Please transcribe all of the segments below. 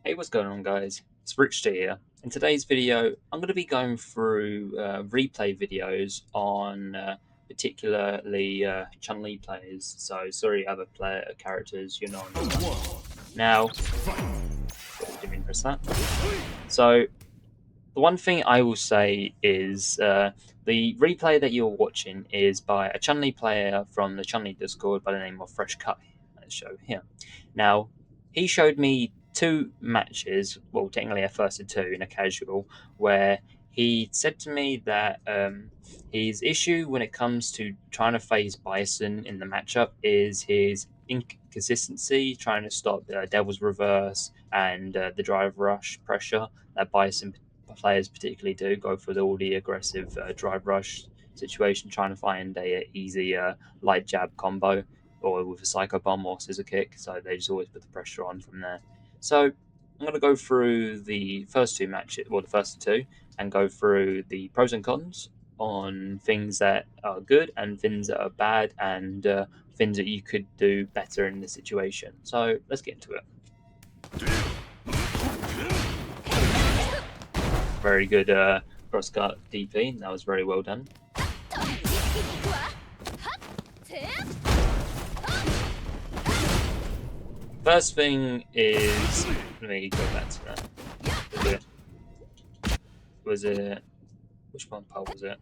Hey, what's going on, guys? It's Rich here. In today's video, I'm going to be going through replay videos on particularly Chun-Li players. So, sorry, other characters, you know. Now, didn't mean to press that. So, the one thing I will say is the replay that you're watching is by a Chun-Li player from the Chun-Li Discord by the name of Fresh Cut. Let's show here. Now, he showed me two matches, well, technically a first of two in a casual, where he said to me that his issue when it comes to trying to phase Bison in the matchup is his inconsistency, trying to stop Devil's Reverse and the drive rush pressure that Bison players particularly do go for all the aggressive drive rush situation, trying to find a easy light jab combo or with a psycho bomb or scissor kick. So they just always put the pressure on from there. So I'm going to go through the first two matches, well, the first two, and go through the pros and cons on things that are good and things that are bad and things that you could do better in this situation. So let's get into it. Very good cross-cut DP. That was very well done. First thing is, let me go back to that. Was it which one part was it?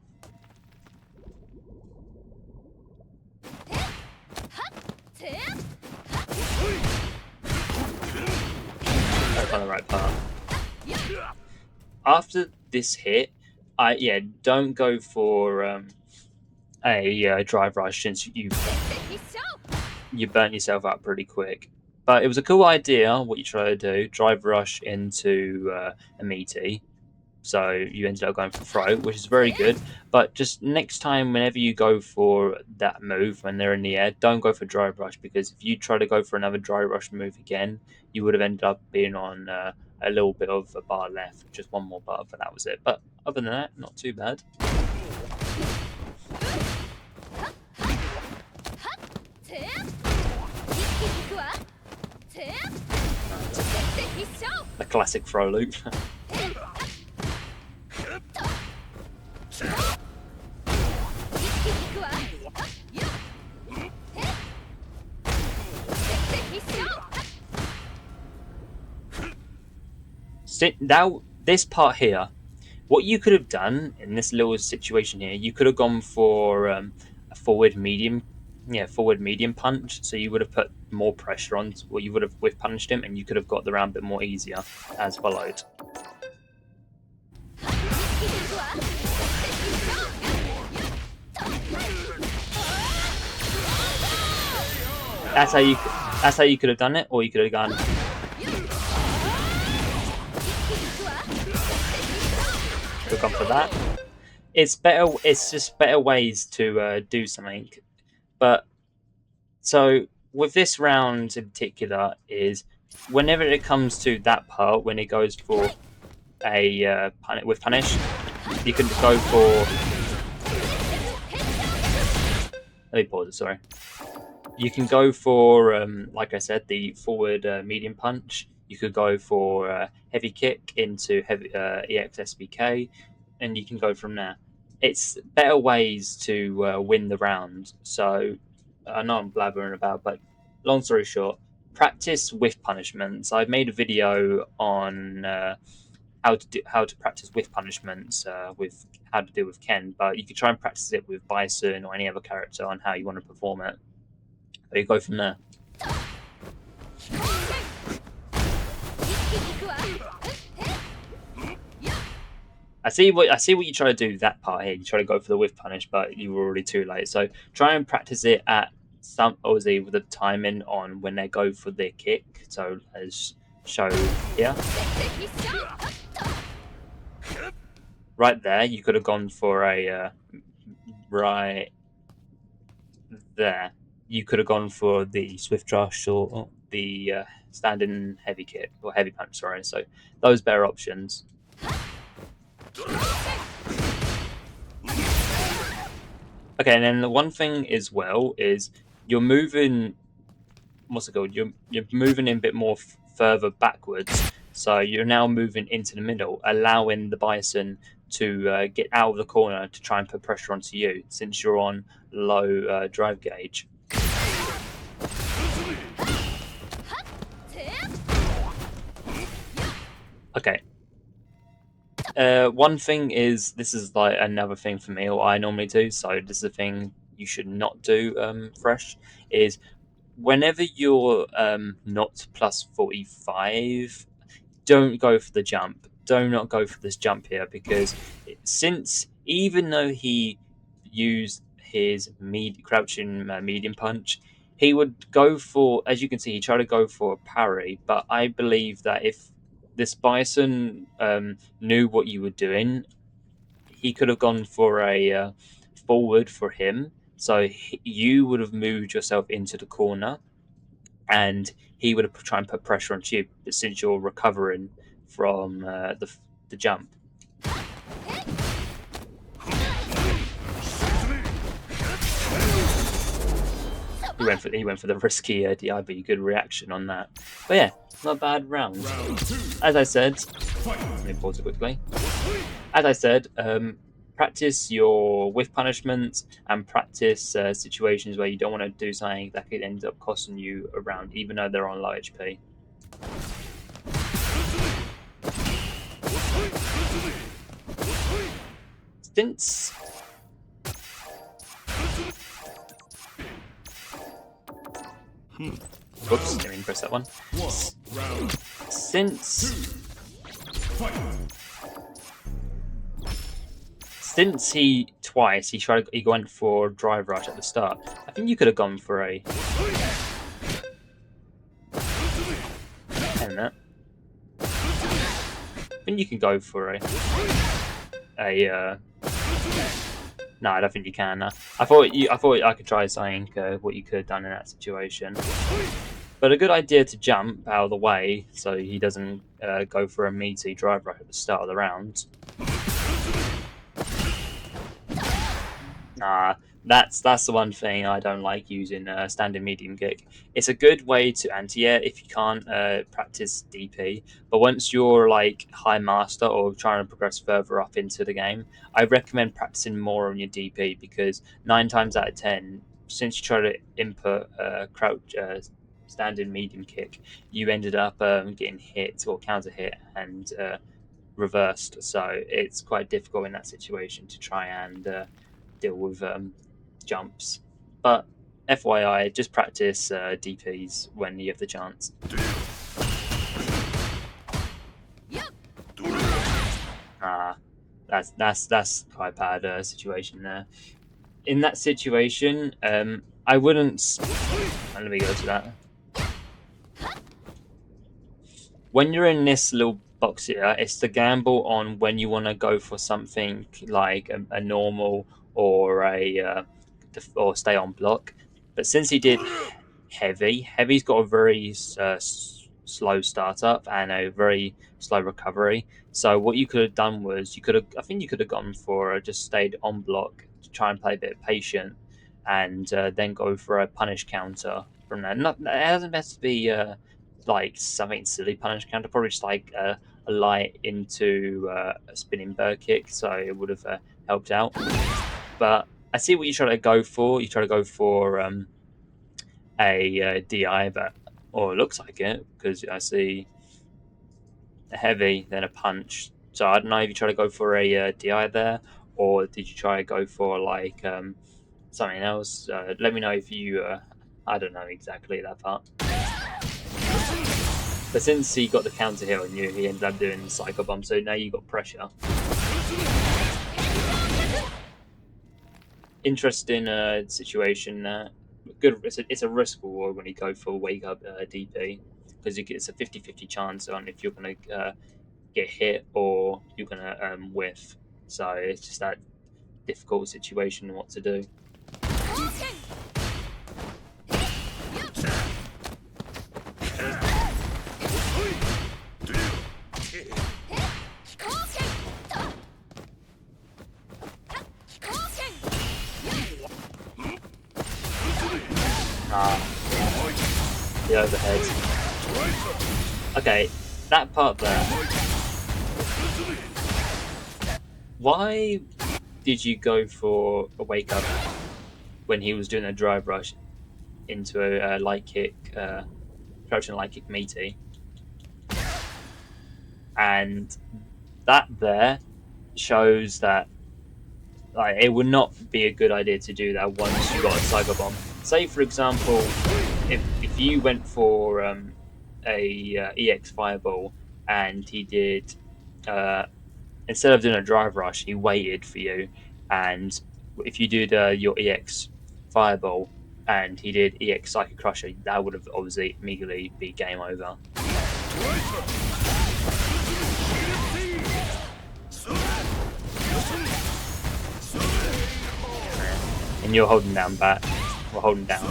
That's on the right part. After this hit, don't go for a drive rush since you burnt yourself up pretty quick. But it was a cool idea what you try to do, drive rush into a meaty. So you ended up going for throw, which is very good. But just next time, whenever you go for that move when they're in the air, don't go for drive rush, because if you try to go for another drive rush move again, you would have ended up being on a little bit of a bar left, just one more bar, but that was it. But other than that, not too bad. A classic throw loop. Now, this part here, what you could have done in this little situation here, you could have gone for a forward medium punch. So you would have put more pressure on, or you would have whiff punished him, and you could have got the round a bit more easier, as followed. That's how you could have done it, or you could have gone. Gone for that. It's better. It's just better ways to do something. But so with this round in particular, is whenever it comes to that part, when it goes for a with punish, you can go for. Let me pause it. Sorry. You can go for, like I said, the forward medium punch. You could go for heavy kick into heavy EX SBK, and you can go from there. It's better ways to win the round. So I know I'm blabbering about, but long story short, practice whiff punishments. I've made a video on how to practice whiff punishments with how to deal with Ken, but you could try and practice it with Bison or any other character on how you want to perform it. But you go from there. I see what you try to do that part here. You try to go for the whiff punish, but you were already too late. So try and practice it at some, obviously, with the timing on when they go for their kick. So as shown here, right there, you could have gone for a right there. You could have gone for the swift rush or the standing heavy kick or heavy punch. Sorry. So those better options. Okay, and then the one thing as well is you're moving. What's it called? You're moving in a bit more further backwards So you're now moving into the middle, allowing the bison to get out of the corner to try and put pressure onto you, since you're on low drive gauge. Okay. One thing is, this is like another thing for me, what I normally do. So this is a thing you should not do fresh. Is whenever you're not plus 45, don't go for the jump. Do not go for this jump here, because since even though he used his crouching medium punch, he would go for, as you can see, he tried to go for a parry. But I believe that if this bison knew what you were doing, he could have gone for a forward for him. So you would have moved yourself into the corner, and he would have tried and put pressure on you. But since you're recovering from the jump, he went for the risky DI, but good reaction on that. But yeah, not a bad round. As I said, let me pause it quickly. As I said, practice your whiff punishments and practice situations where you don't want to do something that could end up costing you a round, even though they're on low HP. Since Oops, didn't mean to press that one. Since he went for drive rush at the start. I think you could have gone for a and that. I think you can go for a no, I don't think you can. I thought I could try something what you could have done in that situation. But a good idea to jump out of the way so he doesn't go for a meaty drive rush at the start of the round. That's the one thing I don't like using standing medium kick. It's a good way to anti-air if you can't practice DP, but once you're like high master or trying to progress further up into the game, I recommend practicing more on your DP, because 9 times out of 10, since you try to input crouch standing medium kick, you ended up getting hit or counter hit and reversed. So it's quite difficult in that situation to try and deal with jumps. But FYI, just practice DPs when you have the chance. That's quite a bad situation there. In that situation, I wouldn't. Let me go to that. When you're in this little box here, it's the gamble on when you want to go for something like a normal or or stay on block. But since he did heavy's got a very slow startup and a very slow recovery. So what you could have done was I think you could have gone for just stayed on block to try and play a bit patient, and then go for a punish counter from there. It doesn't have to be like something silly punish counter, probably just like a light into a spinning bird kick, so it would have helped out. But I see what you try to go for. You try to go for a DI, or it looks like it, because I see a heavy, then a punch. So I don't know if you try to go for a DI there, or did you try to go for like something else? Let me know if you. I don't know exactly that part. But since he got the counter hit on you, he ended up doing the Psycho Bomb, so now you got pressure. Interesting situation. Good. It's a risk reward when you go for wake up DP, because it's a 50-50 chance on if you're going to get hit or you're going to whiff. So it's just that difficult situation what to do. The overhead. Okay, that part there. Why did you go for a wake up when he was doing a drive rush into a light kick, crouching light kick meaty? And that there shows that like it would not be a good idea to do that once you got a cyber bomb. Say for example, if you went for a EX fireball and he did instead of doing a drive rush, he waited for you, and if you did your EX fireball and he did EX Psychic Crusher, that would have obviously immediately be game over. And you're holding down back. We're holding down.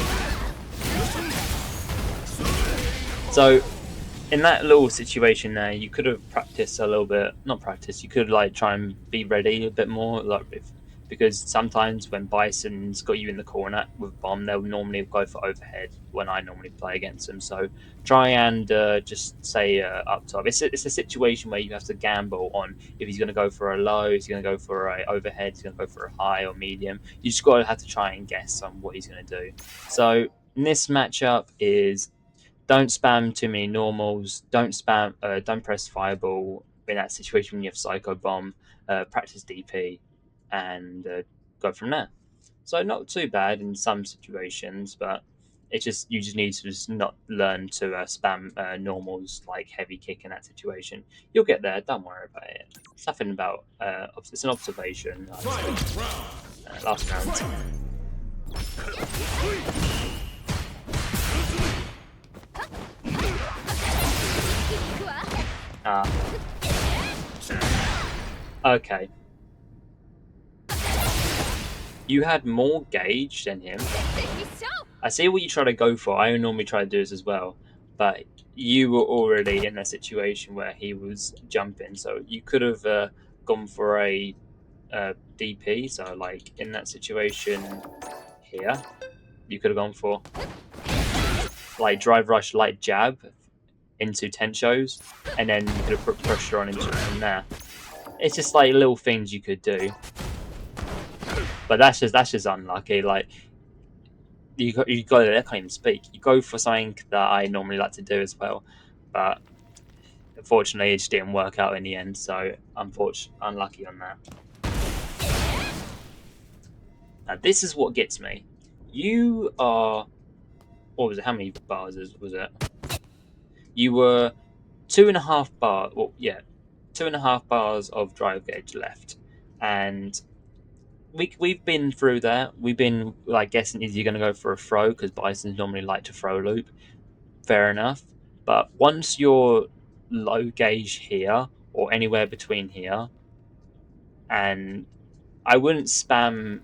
So in that little situation there, you could have practiced a little bit. Not practice. You could like try and be ready a bit more, because sometimes when Bison's got you in the corner with bomb, they'll normally go for overhead when I normally play against them. So try and just say up top. It's a situation where you have to gamble on if he's going to go for a low, he's going to go for a overhead, he's going to go for a high or medium. You just got to have to try and guess on what he's going to do. So in this matchup is don't spam too many normals. Don't press fireball in that situation when you have psycho bomb. Practice DP, and go from there. So not too bad in some situations, but you just need to just not learn to spam normals like heavy kick in that situation. You'll get there. Don't worry about it. It's nothing about. It's an observation. Last round. Okay. You had more gauge than him. I see what you try to go for. I normally try to do this as well, but you were already in a situation where he was jumping, so you could have gone for a DP. So, like in that situation here, you could have gone for like drive rush, light jab into tenshos, and then you could have put pressure on him from there. It's just like little things you could do, but that's just unlucky. Like you got I can't even speak. You go for something that I normally like to do as well, but unfortunately it just didn't work out in the end. So unlucky on that. Now this is what gets me. You are what was it? How many bars was it? You were 2.5 bars. Well, yeah, 2.5 bars of drive gauge left, and we've been through that. We've been like guessing is you going to go for a throw because Bisons normally like to throw loop. Fair enough, but once you're low gauge here or anywhere between here, and I wouldn't spam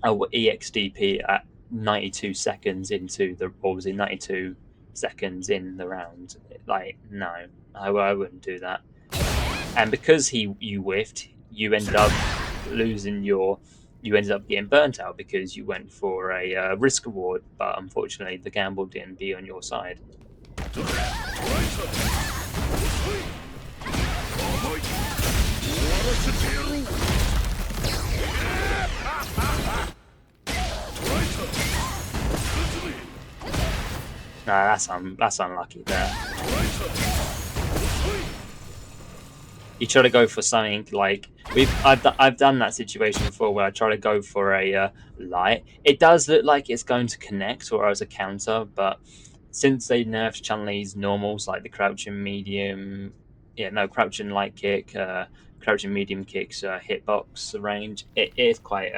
a EXDP at 92 seconds into the or was it 92 seconds in the round. Like no, I wouldn't do that. And because you whiffed, you ended up getting burnt out because you went for a risk reward, but unfortunately the gamble didn't be on your side. Nah, that's unlucky there. You try to go for something like I've done that situation before where I try to go for a light. It does look like it's going to connect or as a counter, but since they nerfed Chun-Li's normals like the crouching medium, crouching light kick, crouching medium kicks, hitbox range, it is quite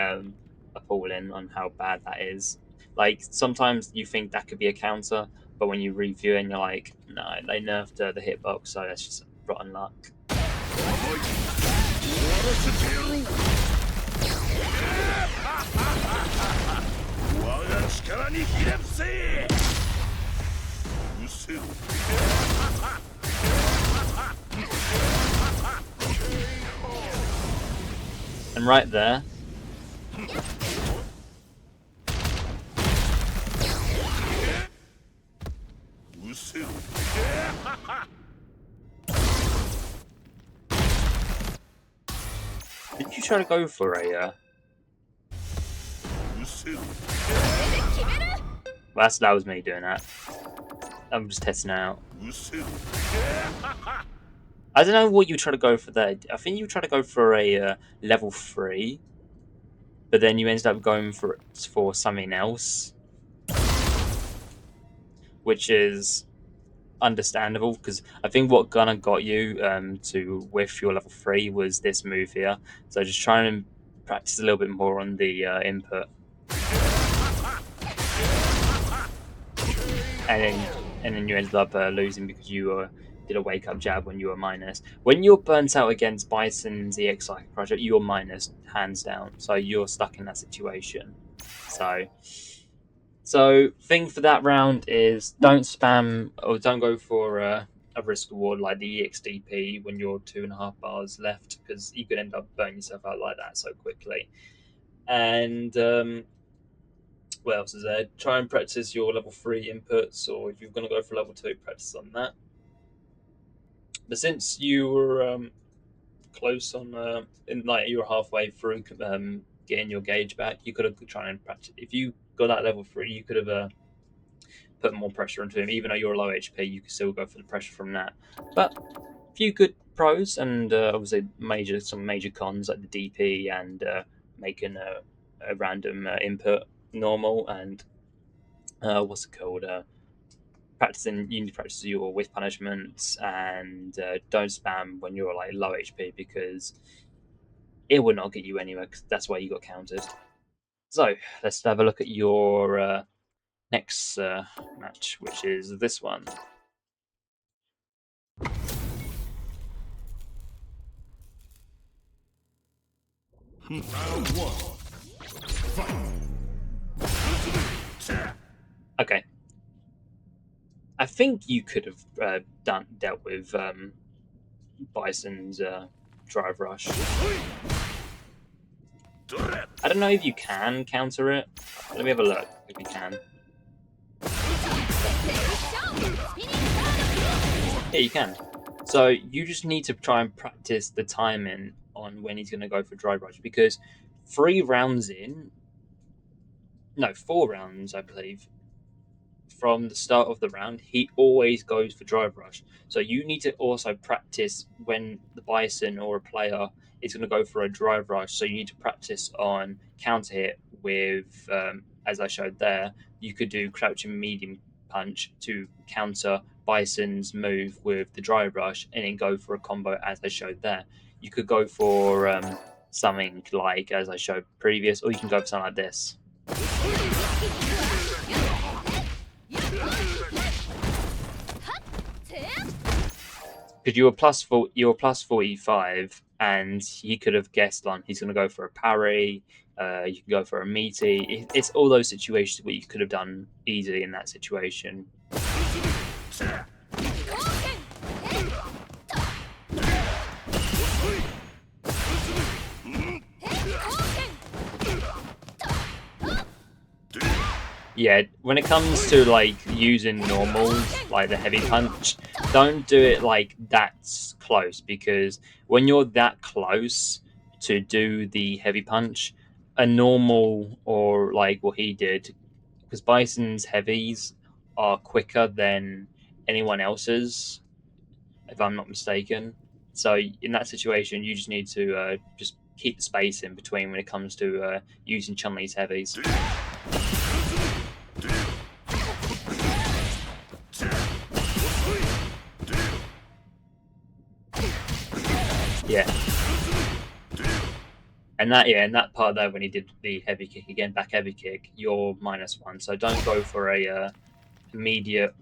appalling on how bad that is. Like sometimes you think that could be a counter, but when you review it, and you're like, no, they nerfed the hitbox, so that's just rotten luck. And right there, Did you try to go for a? Well, that was me doing that. I'm just testing it out. I don't know what you try to go for there. I think you try to go for a level 3, but then you ended up going for something else, which is understandable because I think what Gunner got you to whiff your level 3 was this move here. So just trying to practice a little bit more on the input, and then you ended up losing because you did a wake up jab when you were minus. When you're burnt out against Bison's EX Psychic Project, you're minus hands down. So you're stuck in that situation. So thing for that round is don't spam or don't go for a risk reward like the EXDP when you're 2.5 bars left because you could end up burning yourself out like that so quickly. And what else is there? Try and practice your level 3 inputs, or if you're going to go for level 2, practice on that. But since you were close on, you were halfway through getting your gauge back, you could have tried and practice. If you got that level 3, you could have put more pressure onto him. Even though you're low HP, you can still go for the pressure from that. But a few good pros, and obviously some major cons like the DP and making a random input normal, and what's it called? You need to practice your whiff punishments, and don't spam when you're like low HP because it will not get you anywhere. Cause that's why you got countered. So let's have a look at your next match, which is this one. Okay, I think you could have dealt with Bison's drive rush. I don't know if you can counter it. Let me have a look if you can. Yeah, you can. So you just need to try and practice the timing on when he's going to go for drive rush because 4 rounds, I believe, from the start of the round, he always goes for drive rush. So you need to also practice when the Bison or a player is going to go for a drive rush. So you need to practice on counter hit with, as I showed there, you could do crouching medium punch to counter Bison's move with the drive rush and then go for a combo as I showed there. You could go for something like as I showed previous, or you can go for something like this. Because you were plus 45, and he could have guessed on he's going to go for a parry. You can go for a meaty. It's all those situations where you could have done easily in that situation. Yeah, when it comes to like using normals, like the heavy punch, don't do it like that's close because when you're that close to do the heavy punch, a normal or like what he did, because Bison's heavies are quicker than anyone else's, if I'm not mistaken. So in that situation, you just need to just keep the space in between when it comes to using Chun-Li's heavies. Yeah. And that part there when he did the heavy kick again, back heavy kick, you're -1. So don't go for a immediate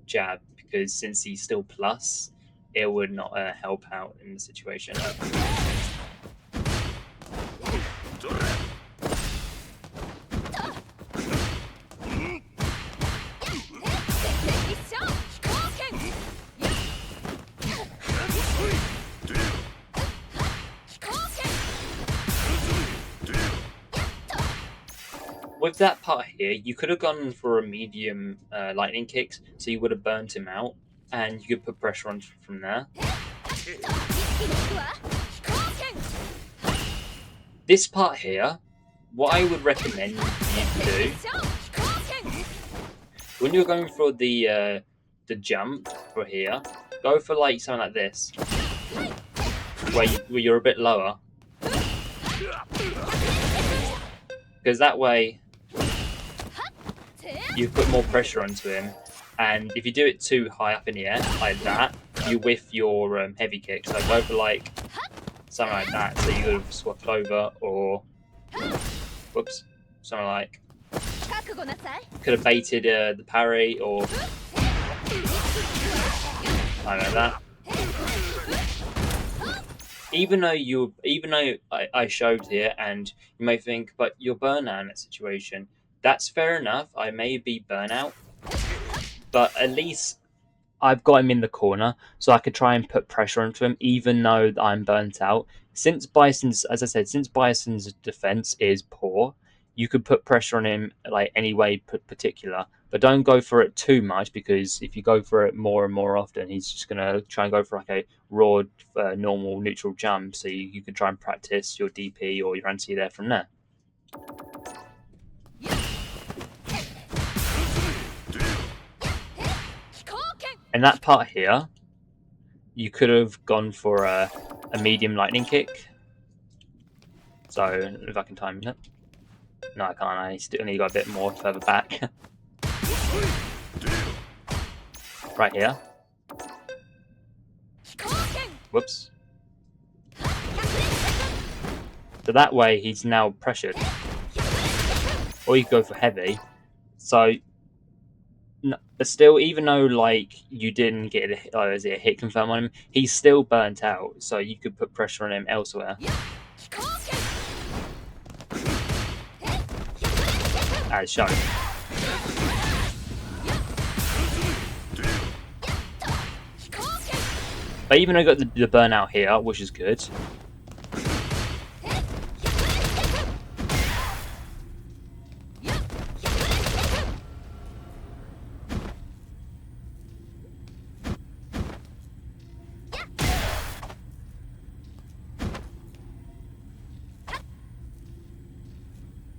jab because since he's still plus, it would not help out in the situation. With that part here, you could have gone for a medium lightning kicks, so you would have burnt him out, and you could put pressure on from there. This part here, what I would recommend you do when you're going for the jump for here, go for like something like this, where you're a bit lower, because that way you put more pressure onto him. And if you do it too high up in the air like that, you whiff your heavy kick. So go for like something like that. So you could have swapped over, or whoops, something like could have baited the parry, or I don't know that. Even though I showed here, and you may think, but you're burnout in that situation. That's fair enough. I may be burnout, but at least I've got him in the corner, so I could try and put pressure onto him, even though I'm burnt out. Since Bison's, as I said, since Bison's defense is poor, you could put pressure on him like any way particular, but don't go for it too much, because if you go for it more and more often, he's just gonna try and go for like a raw, normal neutral jump. So you can try and practice your DP or your anti there from there. In that part here, you could have gone for a medium lightning kick. So if I can time it. No, I can't. I still need to go a bit more further back. Right here. Whoops. So that way he's now pressured. Or you go for heavy. So, but still, even though like you didn't get a hit confirm on him, he's still burnt out. So you could put pressure on him elsewhere. As shown. But even though I got the burnout here, which is good.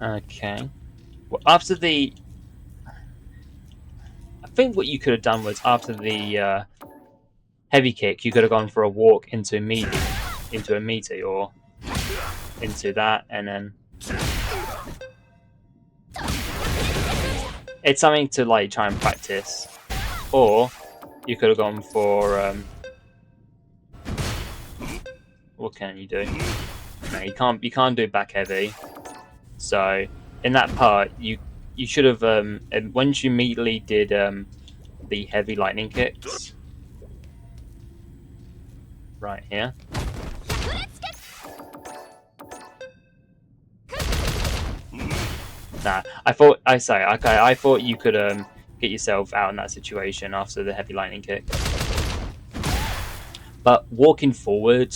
Okay. Well, after the, I think what you could have done was after the heavy kick, you could have gone for a walk into a meaty, or into that, and then it's something to like try and practice. Or you could have gone for what can you do? No, you can't do back heavy. So in that part, you should have once you immediately did the heavy lightning kicks right here. Nah, I thought you could get yourself out in that situation after the heavy lightning kick. But walking forward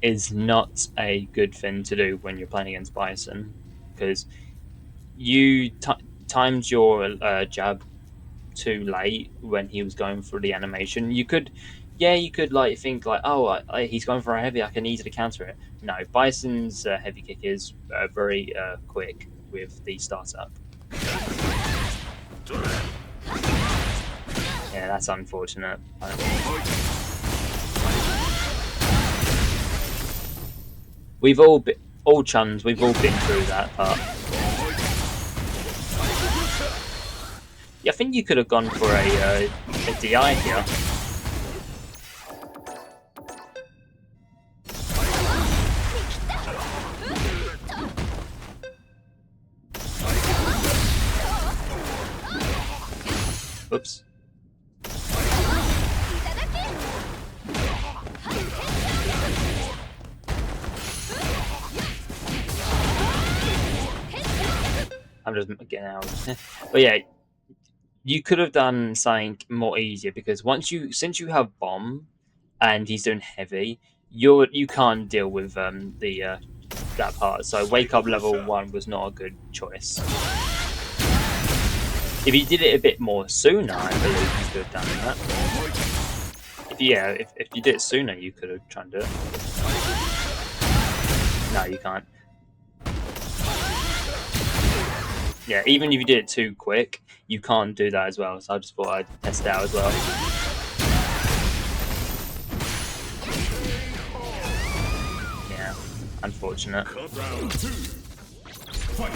is not a good thing to do when you're playing against Bison, because you timed your jab too late when he was going through the animation. You could like think like, oh, he's going for a heavy, I can easily counter it. No, Bison's heavy kick is very quick with the startup. Yeah, that's unfortunate. We've all Chuns, we've all been through that part. Yeah, I think you could have gone for a DI here. Oops. I'm just getting out. But yeah, you could have done something more easier, because since you have bomb and he's doing heavy, you can't deal with that part. So wake up level 1 was not a good choice. If you did it a bit more sooner, I believe you could have done that. If you did it sooner, you could have tried to do it. No, you can't. Yeah, even if you did it too quick, you can't do that as well. So I just thought I'd test it out as well. Yeah, unfortunate. Round 2. Fight.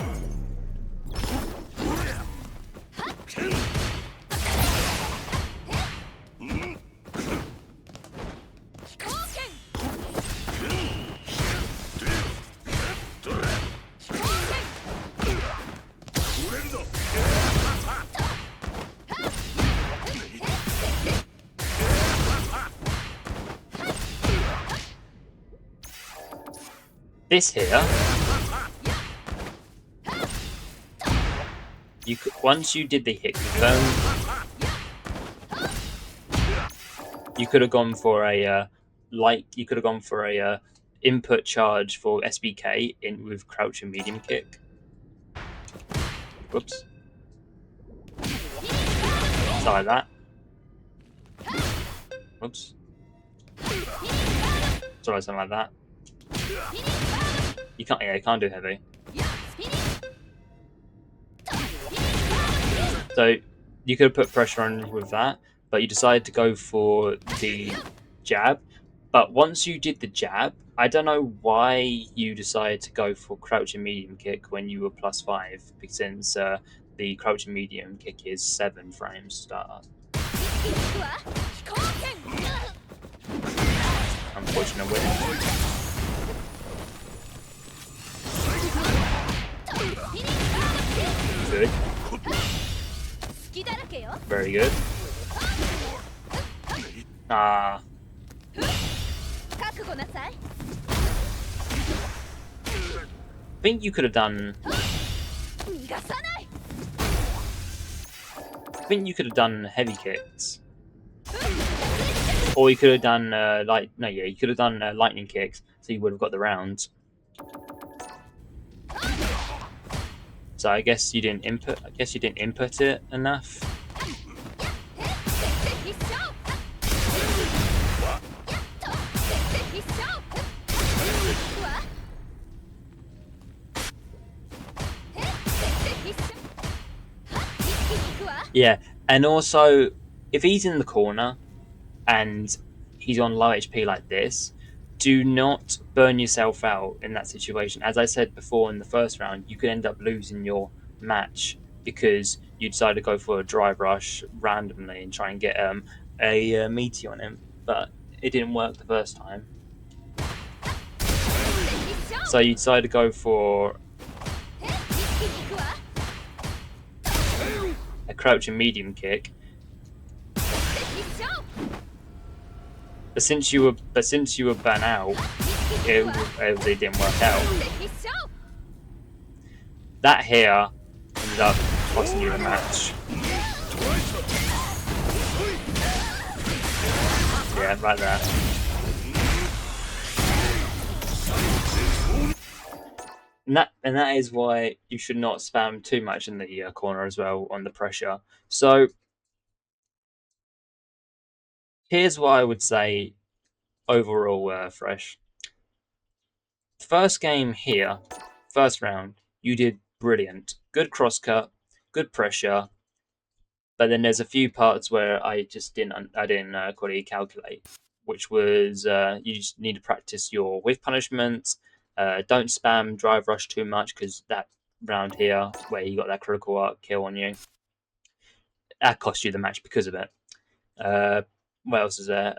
This here, you could, once you did the hit confirm, you could have gone for a you could have gone for a input charge for SBK in with crouch and medium kick. Whoops. So like that. Whoops. Sorry, something like that. You can't. Yeah, you can't do heavy. So you could have put pressure on with that, but you decided to go for the jab. But once you did the jab, I don't know why you decided to go for crouch and medium kick when you were +5, since the crouch and medium kick is 7 frames start. Unfortunate win. Good. Very good. I think you could have done. I think you could have done heavy kicks, or you could have done you could have done lightning kicks, so you would have got the round. So I guess you didn't input. I guess you didn't input it enough. Yeah, and also if he's in the corner and he's on low HP like this, do not burn yourself out in that situation. As I said before in the first round, you could end up losing your match because you decide to go for a drive rush randomly and try and get a meaty on him, but it didn't work the first time. So you decide to go for a crouch and medium kick. But since you were burnt out, it didn't work out. That here ended up costing you the match. Yeah, right there. And that is why you should not spam too much in the corner as well on the pressure. So here's what I would say overall, Fresh. First game here, first round, you did brilliant. Good crosscut, good pressure, but then there's a few parts where I just didn't quality calculate, which was you just need to practice your whiff punishments. Don't spam drive rush too much because that round here where you got that critical arc kill on you, that cost you the match because of it. What else is there?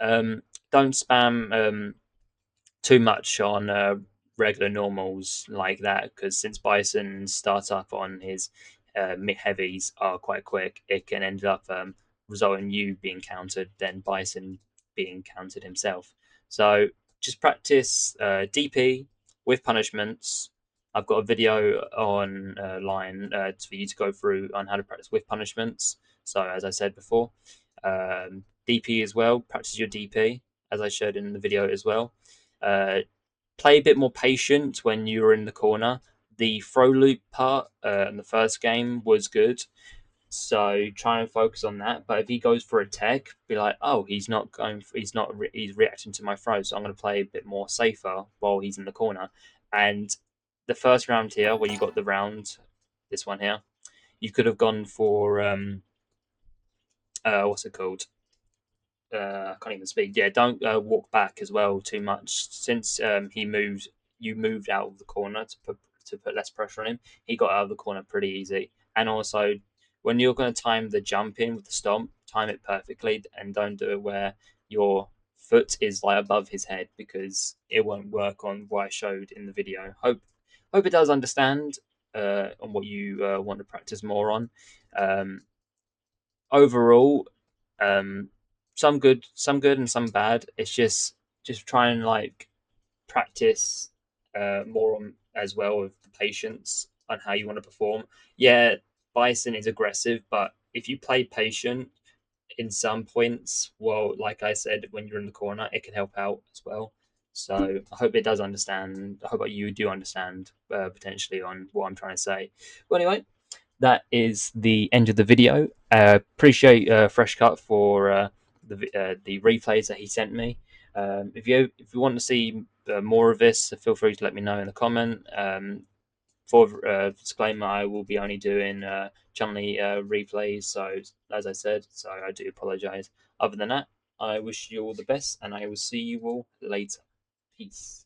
Don't spam too much on regular normals like that because since Bison's startup on his mid heavies are quite quick, it can end up resulting in you being countered, then Bison being countered himself. So just practice DP with punishments. I've got a video online for you to go through on how to practice with punishments. So as I said before, DP as well. Practice your DP as I showed in the video as well. Play a bit more patient when you were in the corner. The throw loop part in the first game was good, so try and focus on that. But if he goes for a tech, be like, oh, he's reacting to my throw, so I'm going to play a bit more safer while he's in the corner. And the first round here, where you got the round, this one here, You could have gone for what's it called? I can't even speak. Yeah, don't walk back as well too much. Since he moved, you moved out of the corner to put less pressure on him. He got out of the corner pretty easy. And also, when you're going to time the jump in with the stomp, time it perfectly, and don't do it where your foot is like above his head because it won't work on what I showed in the video. Hope it does understand on what you want to practice more on. Um, Overall, um, some good and some bad. It's just try and like practice more on as well with the patience on how you want to perform. Yeah, Bison is aggressive, but if you play patient in some points, well, like I said, when you're in the corner, it can help out as well. So I hope it does understand. I hope you do understand potentially on what I'm trying to say. But anyway, that is the end of the video. Appreciate Fresh Cut for the replays that he sent me. If you want to see more of this, feel free to let me know in the comment. For disclaimer, I will be only doing Chun-Li replays. So as I said, so I do apologize. Other than that, I wish you all the best, and I will see you all later. Peace.